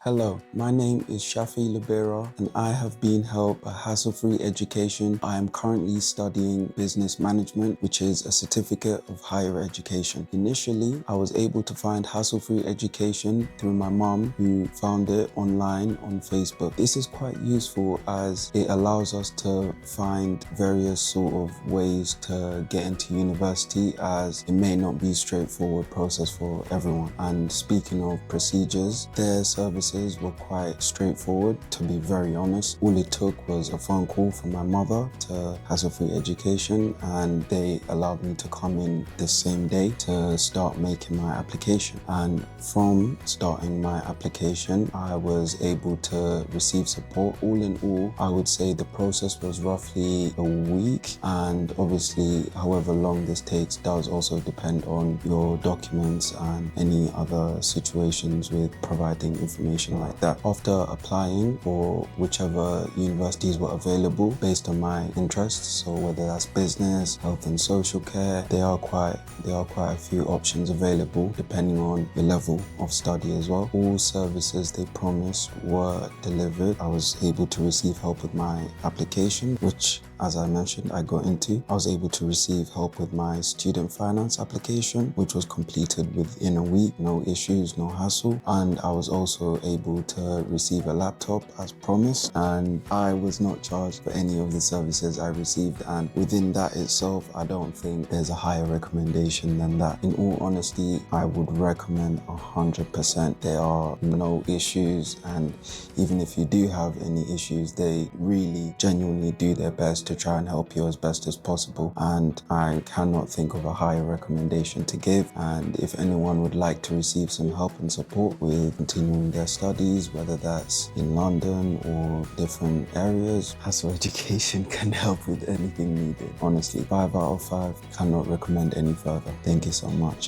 Hello, my name is Shafi and I have been helped a hassle-free education. I am currently studying business management, which is a certificate of higher education. Initially, I was able to find hassle-free education through my mom, who found it online on Facebook. This is quite useful as it allows us to find various sort of ways to get into university, as it may not be a straightforward process for everyone. And speaking of procedures, their services were quite straightforward, to be very honest. All it took was a phone call from my mother to hassle-free education, and they allowed me to come in the same day to start making my application. And from starting my application, I was able to receive support. All in all, I would say the process was roughly a week, and obviously however long this takes does also depend on your documents and any other situations with providing information like that. After applying for whichever universities were available based on my interests, so whether that's business, health and social care, there are quite a few options available depending on your level of study as well. All services they promised were delivered. I was able to receive help with my application, which, as I mentioned, I got into. I was able to receive help with my student finance application, which was completed within a week, no issues, no hassle. And I was also able to receive a laptop as promised, and I was not charged for any of the services I received. And within that itself, I don't think there's a higher recommendation than that. In all honesty, I would recommend 100%. There are no issues, and even if you do have any issues, they really genuinely do their best to try and help you as best as possible. And I cannot think of a higher recommendation to give. And if anyone would like to receive some help and support with continuing their studies, whether that's in London or different areas, Hassle Education can help with anything needed. Honestly, 5 out of 5, cannot recommend any further. Thank you so much.